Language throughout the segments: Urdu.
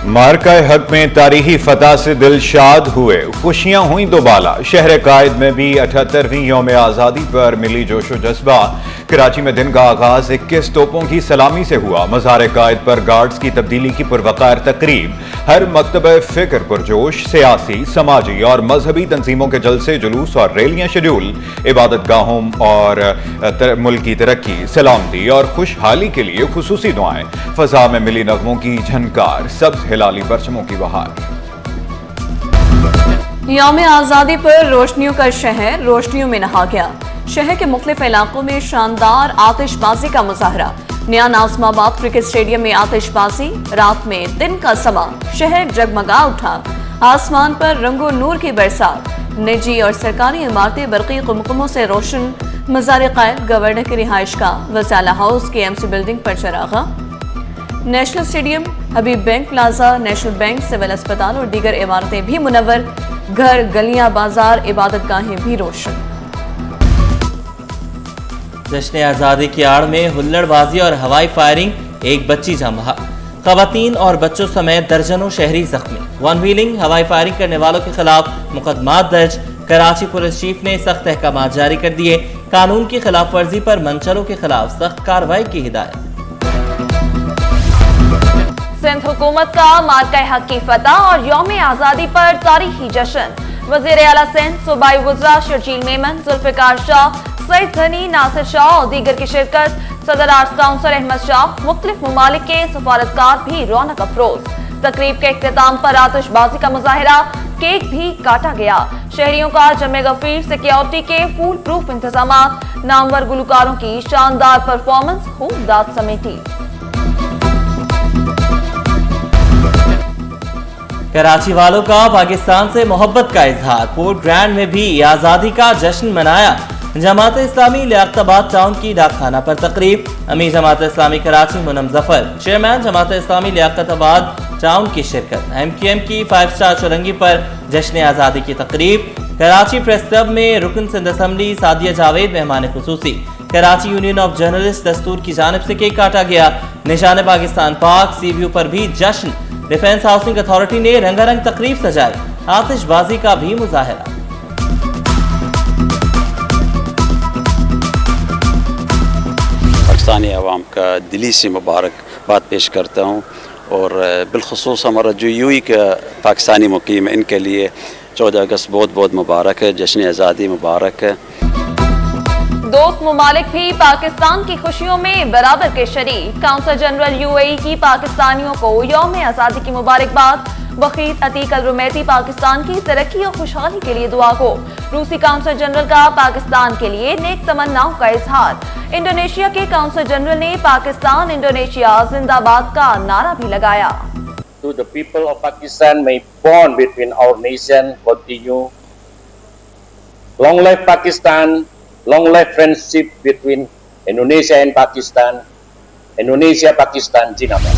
مارکہ حق میں تاریخی فتح سے دل شاد ہوئے، خوشیاں ہوئیں دوبالا۔ شہر قائد میں بھی 78ویں یوم آزادی پر ملی جوش و جذبہ۔ کراچی میں دن کا آغاز 21 توپوں کی سلامی سے ہوا۔ مزار قائد پر گارڈز کی تبدیلی کی پروقار تقریب۔ ہر مکتبہ فکر پرجوش، سیاسی، سماجی اور مذہبی تنظیموں کے جلسے، جلوس اور ریلیاں شیڈول۔ عبادت گاہوں اور ملک کی ترقی، سلامتی اور خوشحالی کے لیے خصوصی دعائیں۔ فضا میں ملی نغموں کی جھنکار، سبز ہلالی پرچموں کی بہار۔ یوم آزادی پر روشنیوں کا شہر روشنیوں میں نہا گیا۔ شہر کے مختلف علاقوں میں شاندار آتش بازی کا مظاہرہ۔ نیا ناظم آباد کرکٹ اسٹیڈیم میں آتش بازی، رات میں دن کا سما، شہر جگمگا اٹھا۔ آسمان پر رنگ و نور کی برسات، نجی اور سرکاری عمارتیں برقی قمقموں سے روشن۔ مزار قائد، گورنر کی رہائش گاہ، وزالہ ہاؤس کی ایم سی بلڈنگ پر چراغاں۔ National stadium, Habib bank plaza, national bank, civil اسپتال اور دیگر عمارتیں بھی منور۔ گھر، گلیاں، بازار، عبادت گاہیں بھی روشن۔ جشن آزادی کی آڑ میں ہلڑ بازی اور ہوائی فائرنگ، ایک بچی جاں بحق۔ خواتین اور بچوں سمیت درجنوں شہری زخمی۔ ون ویلنگ، ہوائی فائرنگ کرنے والوں کے خلاف مقدمات درج۔ کراچی پولیس چیف نے سخت احکامات جاری کر دیے۔ قانون کی خلاف ورزی پر منچروں کے خلاف سخت کارروائی کی ہدایت۔ سندھ حکومت کا مارکہ حق کی فتح اور یوم آزادی پر تاریخی جشن۔ وزیر اعلیٰ سندھ، صوبائی وزراء شرجیل میمن، ذوالفقار شاہ، سعید غنی، ناصر شاہ اور دیگر کی شرکت۔ صدر آرٹس کونسل احمد شاہ، مختلف ممالک کے سفارتکار بھی رونق افروز۔ تقریب کے اختتام پر آتش بازی کا مظاہرہ، کیک بھی کاٹا گیا۔ شہریوں کا جمع غفیر، سیکیورٹی کے فول پروف انتظامات، نامور گلوکاروں کی شاندار پرفارمنس خوب داد سمیٹی۔ کراچی والوں کا پاکستان سے محبت کا اظہار۔ پورٹ گرینڈ میں بھی آزادی کا جشن منایا۔ جماعت اسلامی لیاقت آباد ٹاؤن کی ڈاک خانہ پر تقریب۔ امیر جماعت اسلامی کراچی منم ظفر، چیئرمین جماعت اسلامی لیاقت آباد ٹاؤن کی شرکت۔ ایم کیو ایم کی 5 اسٹار چورنگی پر جشن آزادی کی تقریب۔ کراچی پریس کلب میں رکن سندھ اسمبلی سعدیہ جاوید مہمان خصوصی۔ کراچی یونین آف جرنلسٹ دستور کی جانب سے کیک کاٹا گیا۔ نشان پاکستان پاک سی ویو پر بھی جشن۔ ڈیفنس ہاؤسنگ اتھارٹی نے رنگا رنگ تقریب سجائی۔ آتش بازی کا بھی مظاہرہ۔ پاکستانی عوام کا دلی سے مبارکباد پیش کرتا ہوں، اور بالخصوص ہمارا جو یو ای کا پاکستانی مقیم ان کے لیے 14 اگست بہت بہت مبارک ہے، جشن آزادی مبارک ہے۔ دوست ممالک بھی پاکستان کی خوشیوں میں برابر کے شریک۔ کونسل جنرل یو اے ای کی پاکستانیوں کو یوم آزادی کی مبارکباد۔ وحید عتیق الرمیتی پاکستان کی ترقی اور خوشحالی کے لیے دعا گو۔ روسی کونسل جنرل کا پاکستان کے لیے نیک تمناؤں کا اظہار۔ انڈونیشیا کے کونسل جنرل نے پاکستان انڈونیشیا زندہ باد کا نعرہ بھی لگایا۔ To the people of Pakistan, may bond between our nation continue. Long life Pakistan, long life friendship between Indonesia and Pakistan. Indonesia Pakistan Zindabad۔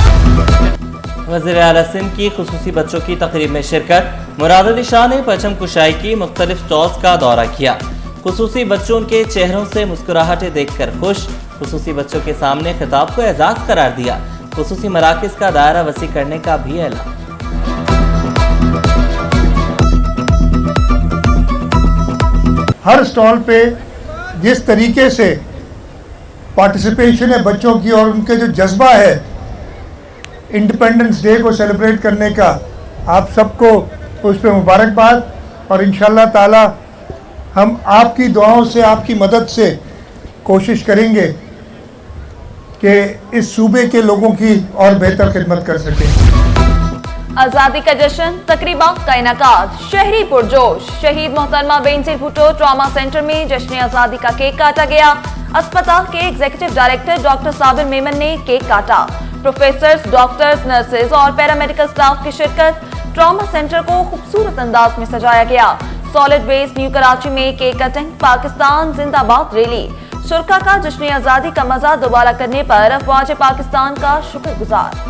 وزیر اعلیٰ سندھ کی خصوصی بچوں کی تقریب میں شرکت۔ مراد علی شاہ نے پرچم کشائی کی مختلف سٹالز کا دورہ کیا۔ خصوصی بچوں کے چہروں سے مسکراہٹیں دیکھ کر خوش۔ خصوصی بچوں کے سامنے خطاب کو اعزاز قرار دیا۔ خصوصی مراکز کا دائرہ وسیع کرنے کا بھی اعلان۔ ہر سٹال پہ جس طریقے سے پارٹیسپیشن ہے بچوں کی اور ان کے جو جذبہ ہے انڈیپینڈنس ڈے کو سیلیبریٹ کرنے کا، آپ سب کو اس پہ مبارکباد، اور انشاءاللہ تعالی ہم آپ کی دعاؤں سے، آپ کی مدد سے کوشش کریں گے کہ اس صوبے کے لوگوں کی اور بہتر خدمت کر سکیں۔ آزادی کا جشن، تقریبات کا انعقاد، شہری پرجوش۔ شہید محترمہ بینظیر بھٹو ٹراما سینٹر میں جشن آزادی کا کیک کاٹا گیا۔ اسپتال کے ایگزیکٹو ڈائریکٹر ڈاکٹر صابر میمن نے کیک کاٹا۔ پروفیسرز، ڈاکٹرز، نرسز اور پیرامیڈیکل سٹاف کی شرکت۔ ٹراما سینٹر کو خوبصورت انداز میں سجایا گیا۔ سالڈ ویسٹ نیو کراچی میں کیک کٹنگ، پاکستان زندہ باد ریلی۔ شرکا کا جشن آزادی کا مزہ دوبارہ کرنے پر افواج پاکستان کا شکر گزار۔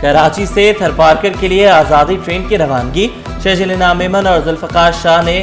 کراچی سے تھر پارکر کے لیے آزادی ٹرین کی روانگی۔ شرجیل میمن اور ذوالفقار شاہ نے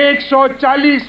140